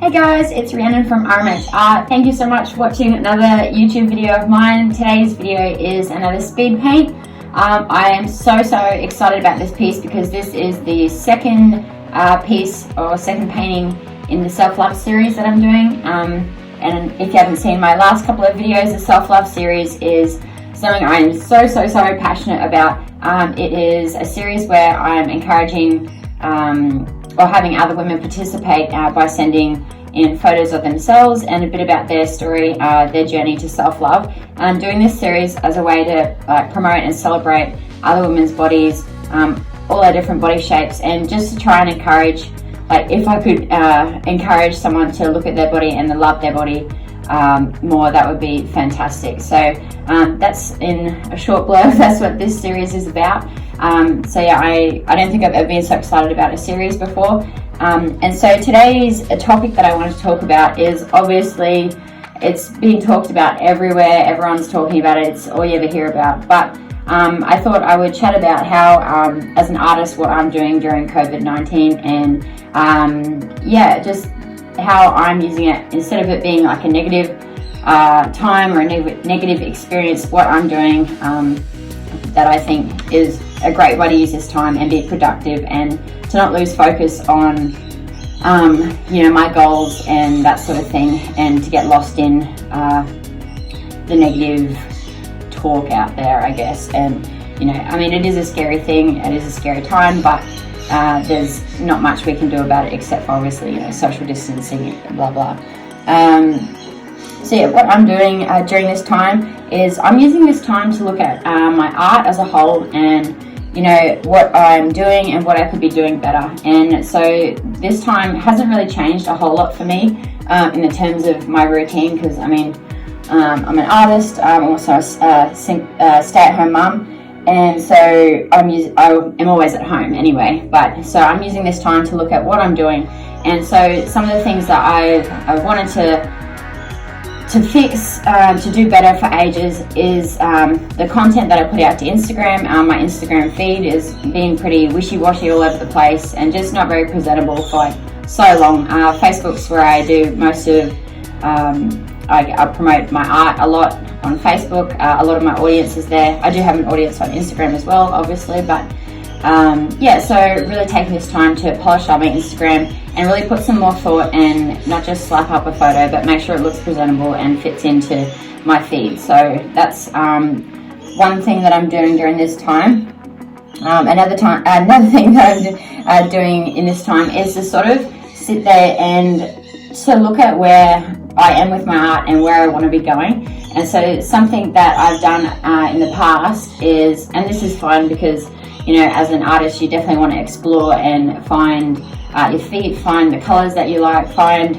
Hey guys, it's Rhiannon from RMH Art. Thank you so much for watching another YouTube video of mine. Today's video is another speed paint. I am so excited about this piece because this is the second piece or second painting in the self-love series that I'm doing. And if you haven't seen my last couple of videos, the self-love series is something I am so passionate about. It is a series where I'm encouraging or having other women participate by sending in photos of themselves and a bit about their story, their journey to self-love. I'm doing this series as a way to promote and celebrate other women's bodies, all their different body shapes, and just to try and encourage, like if I could encourage someone to look at their body and love their body more, that would be fantastic. So that's in a short blurb, that's what this series is about. So yeah, I don't think I've ever been so excited about a series before. And so today's topic that I want to talk about is, obviously it's being talked about everywhere, everyone's talking about it, it's all you ever hear about, but I thought I would chat about how as an artist what I'm doing during COVID-19 and yeah, just how I'm using it, instead of it being like a negative time or a negative experience, what I'm doing that I think is a great way to use this time and be productive and to not lose focus on you know, my goals and that sort of thing, and to get lost in the negative talk out there, I guess. And you know, I mean, it is a scary thing, it is a scary time, but there's not much we can do about it except for, obviously, you know, social distancing and blah blah. So yeah, what I'm doing during this time is I'm using this time to look at my art as a whole, and you know, what I'm doing and what I could be doing better. And so this time hasn't really changed a whole lot for me in the terms of my routine, because I mean, I'm an artist, I'm also a stay-at-home mum, and so I am always at home anyway, but so I'm using this time to look at what I'm doing. And so some of the things that I've wanted to fix, to do better for ages, is the content that I put out to Instagram. My Instagram feed is being pretty wishy-washy all over the place and just not very presentable for like so long. Facebook's where I do most of, I promote my art a lot on Facebook. A lot of my audience is there. I do have an audience on Instagram as well, obviously, but yeah, so really taking this time to polish up my Instagram and really put some more thought and not just slap up a photo, but make sure it looks presentable and fits into my feed. So that's one thing that I'm doing during this time. Another thing that I'm doing in this time is to sort of sit there and to look at where I am with my art and where I want to be going. And so something that I've done in the past is, and this is fun because, you know, as an artist, you definitely want to explore and find your feet, find the colors that you like, find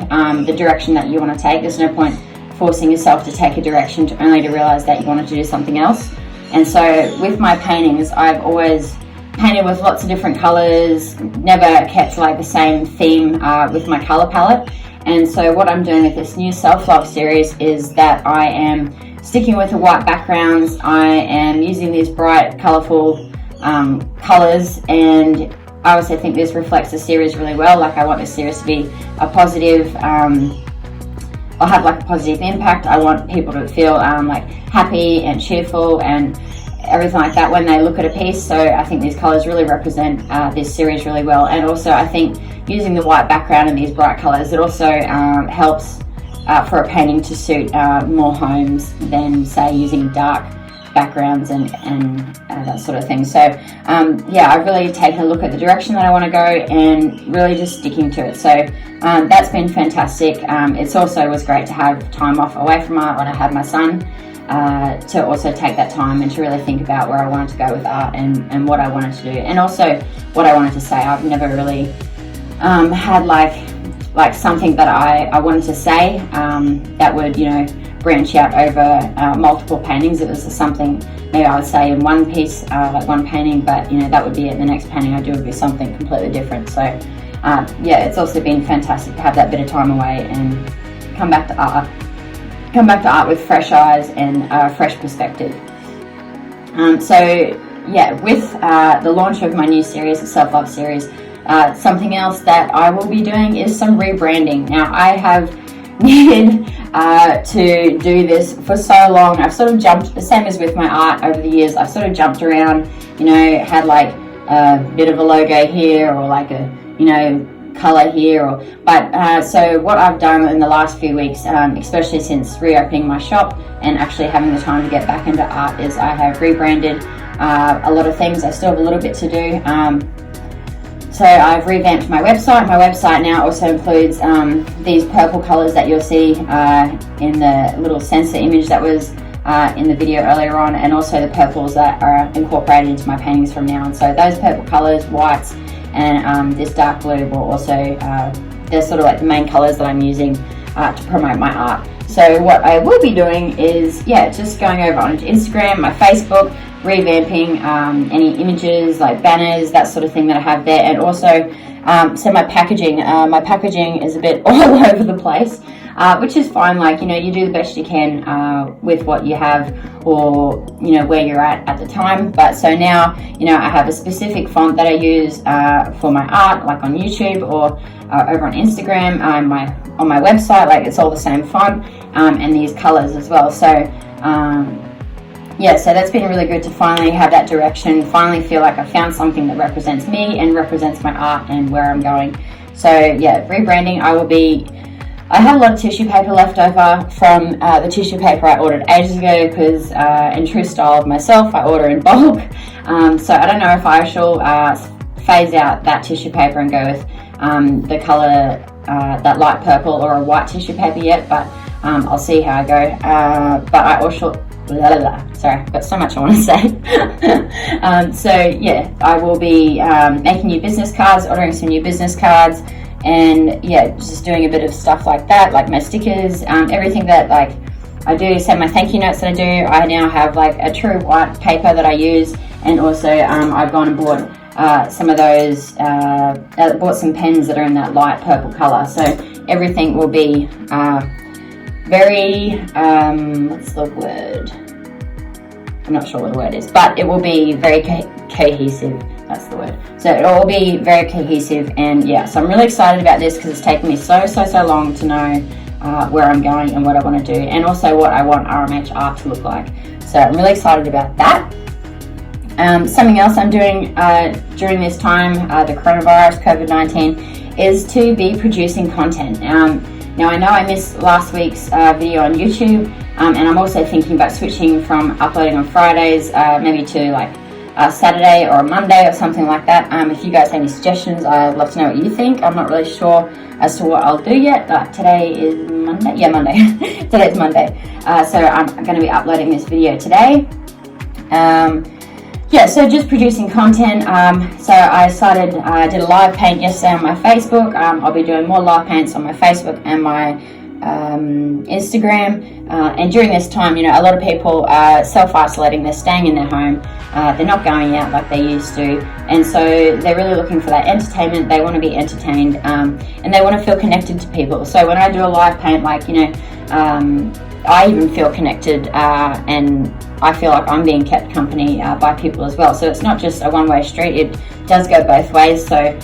the direction that you want to take. There's no point forcing yourself to take a direction only to realize that you wanted to do something else. And so with my paintings, I've always painted with lots of different colors, never kept like the same theme with my color palette. And so what I'm doing with this new self-love series is that I am sticking with the white backgrounds. I am using these bright, colorful colors, and I also think this reflects the series really well. Like, I want this series to be a positive, I'll have like a positive impact. I want people to feel like happy and cheerful and everything like that when they look at a piece. So I think these colors really represent this series really well. And also I think using the white background and these bright colors, it also helps for a painting to suit more homes than, say, using dark backgrounds and that sort of thing. So yeah, I've really taken a look at the direction that I want to go and really just sticking to it. So that's been fantastic. It's also was great to have time off away from art when I had my son, to also take that time and to really think about where I wanted to go with art and what I wanted to do, and also what I wanted to say. I've never really had like something that I wanted to say that would, you know, branch out over multiple paintings. It was something maybe I would say in one piece, like one painting, but you know, that would be it. The next painting I do would be something completely different. So yeah, it's also been fantastic to have that bit of time away and come back to art with fresh eyes and a fresh perspective. So yeah, with the launch of my new series, the Self-Love series, Something else that I will be doing is some rebranding. Now, I have needed to do this for so long. I've sort of jumped, the same as with my art over the years, I've sort of jumped around, you know, had like a bit of a logo here or like a, you know, color here, but so what I've done in the last few weeks, especially since reopening my shop and actually having the time to get back into art, is I have rebranded a lot of things. I still have a little bit to do. So I've revamped my website. My website now also includes these purple colors that you'll see in the little sensor image that was in the video earlier on, and also the purples that are incorporated into my paintings from now on. So those purple colors, whites, and this dark blue will also, they're sort of like the main colors that I'm using to promote my art. So what I will be doing is, yeah, just going over onto Instagram, my Facebook, revamping any images like banners, that sort of thing that I have there, and also so my packaging is a bit all over the place, which is fine. Like, you know, you do the best you can with what you have, or, you know, where you're at the time. But so now, you know, I have a specific font that I use for my art, like on YouTube or over on Instagram, on my website, like it's all the same font, and these colors as well. So yeah, so that's been really good to finally have that direction, finally feel like I found something that represents me and represents my art and where I'm going. So yeah, rebranding, I have a lot of tissue paper left over from the tissue paper I ordered ages ago, because in true style of myself, I order in bulk. So I don't know if I shall phase out that tissue paper and go with the color, that light purple or a white tissue paper yet, but I'll see how I go. But I also, sorry, I've got so much I want to say. So yeah, I will be making new business cards, ordering some new business cards, and yeah, just doing a bit of stuff like that, like my stickers, everything that like I do, send my thank you notes that I do. I now have like a true white paper that I use, and also I've gone and bought some of those, bought some pens that are in that light purple color. So everything will be very, what's the word? I'm not sure what the word is, but it will be very cohesive. That's the word. So it will be very cohesive, and yeah, so I'm really excited about this because it's taken me so long to know where I'm going and what I want to do, and also what I want RMH art to look like. So I'm really excited about that. Something else I'm doing during this time, the coronavirus, COVID-19, is to be producing content. Now I know I missed last week's video on YouTube, and I'm also thinking about switching from uploading on Fridays, maybe to like Saturday or a Monday or something like that. If you guys have any suggestions, I'd love to know what you think. I'm not really sure as to what I'll do yet, but today is Monday. Yeah, Monday. Today's Monday. So I'm going to be uploading this video today. Yeah, so just producing content. So I did a live paint yesterday on my Facebook. I'll be doing more live paints on my Facebook and my Instagram. And during this time, you know, a lot of people are self-isolating. They're staying in their home. They're not going out like they used to. And so they're really looking for that entertainment. They want to be entertained, and they want to feel connected to people. So when I do a live paint, like, you know, I even feel connected, and I feel like I'm being kept company by people as well. So it's not just a one-way street, it does go both ways. So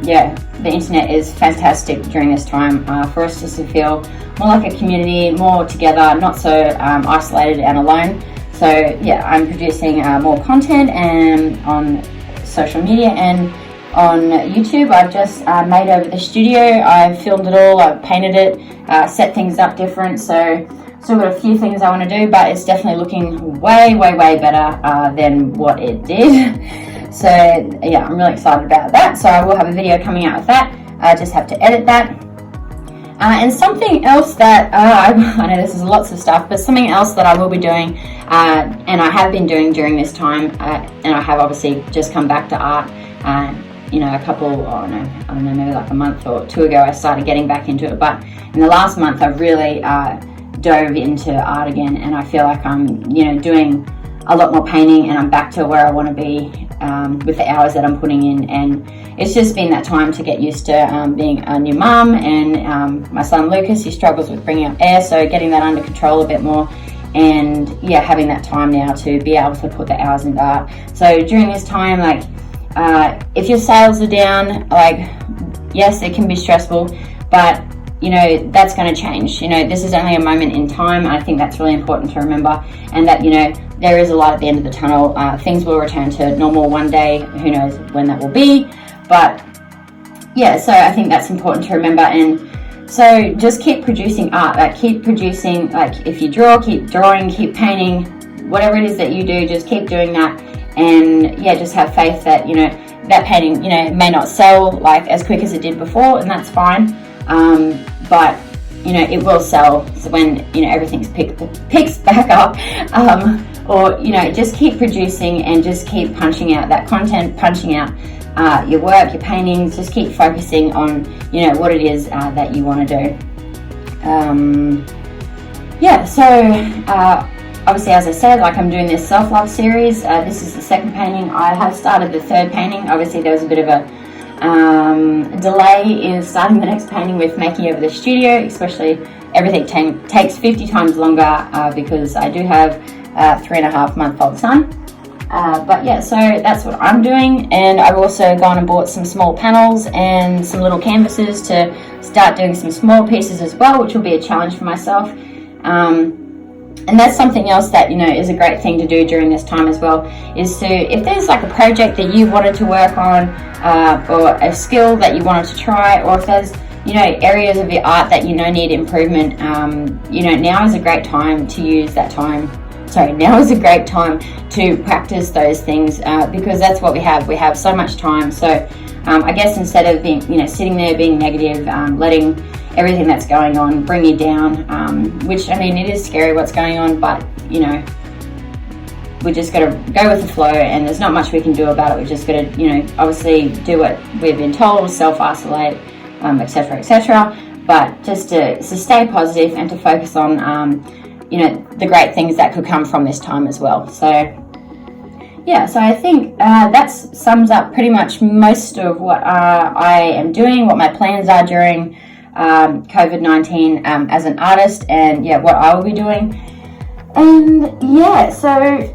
yeah, the internet is fantastic during this time for us just to feel more like a community, more together, not so isolated and alone. So yeah, I'm producing more content and on social media and on YouTube. I've just made over the studio. I've filmed it all, I've painted it, set things up different. So still got a few things I want to do, but it's definitely looking way better than what it did. So yeah, I'm really excited about that. So I will have a video coming out with that. I just have to edit that. And something else that, I know this is lots of stuff, but something else that I will be doing, and I have been doing during this time, and I have obviously just come back to art, you know, I don't know, maybe like a month or two ago I started getting back into it, but in the last month I've really dove into art again, and I feel like I'm, you know, doing a lot more painting, and I'm back to where I want to be with the hours that I'm putting in. And it's just been that time to get used to being a new mum, and my son Lucas, he struggles with bringing up air, so getting that under control a bit more, and yeah, having that time now to be able to put the hours into art. So during this time, like, if your sales are down, like, yes, it can be stressful, but you know, that's going to change. You know, this is only a moment in time. I think that's really important to remember, and that, you know, there is a light at the end of the tunnel. Things will return to normal one day. Who knows when that will be, but yeah, so I think that's important to remember. And so just keep producing art, like keep producing, like if you draw, keep drawing, keep painting, whatever it is that you do, just keep doing that. And yeah, just have faith that, you know, that painting, you know, may not sell like as quick as it did before, and that's fine. But you know, it will sell when, you know, everything's picks back up. Or, you know, just keep producing and just keep punching out that content, punching out your work, your paintings. Just keep focusing on, you know, what it is that you want to do. Yeah, so obviously, as I said, like, I'm doing this self-love series. This is the second painting. I have started the third painting. Obviously, there was a bit of a delay in starting the next painting with making over the studio, especially everything takes 50 times longer because I do have a 3.5-month-old son. But yeah, so that's what I'm doing, and I've also gone and bought some small panels and some little canvases to start doing some small pieces as well, which will be a challenge for myself. And that's something else that, you know, is a great thing to do during this time as well, is to, if there's like a project that you wanted to work on, or a skill that you wanted to try, or if there's, you know, areas of your art that you know need improvement, you know, now is a great time to use that time. Now is a great time to practice those things, because that's what we have. We have so much time. So I guess instead of being, you know, sitting there being negative, letting everything that's going on bring you down, which, I mean, it is scary what's going on, but, you know, we just got to go with the flow, and there's not much we can do about it. We just got to, you know, obviously do what we've been told, self-isolate, etc., etc. But just to stay positive and to focus on, you know, the great things that could come from this time as well. So yeah, so I think that sums up pretty much most of what I am doing, what my plans are during COVID-19 as an artist, and yeah, what I will be doing. And yeah, so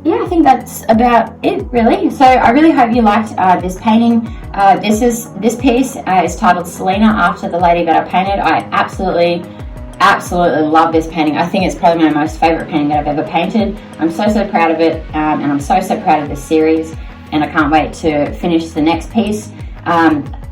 yeah, I think that's about it, really. So I really hope you liked this painting. This piece is titled Selena, after the lady that I painted. I absolutely love this painting. I think it's probably my most favorite painting that I've ever painted. I'm so proud of it, and I'm so proud of this series, and I can't wait to finish the next piece.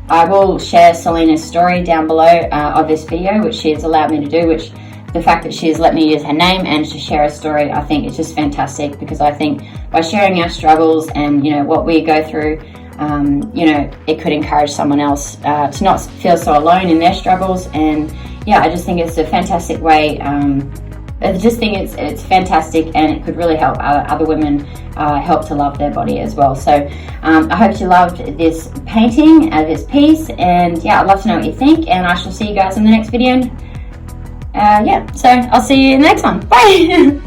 I will share Selena's story down below of this video, which she has allowed me to do, which the fact that she has let me use her name and to share a story, I think it's just fantastic, because I think by sharing our struggles and, you know, what we go through, you know, it could encourage someone else to not feel so alone in their struggles. And yeah, I just think it's a fantastic way. I just think it's fantastic, and it could really help other women help to love their body as well. So I hope you loved this painting, this piece, and yeah, I'd love to know what you think, and I shall see you guys in the next video. Yeah, so I'll see you in the next one. Bye!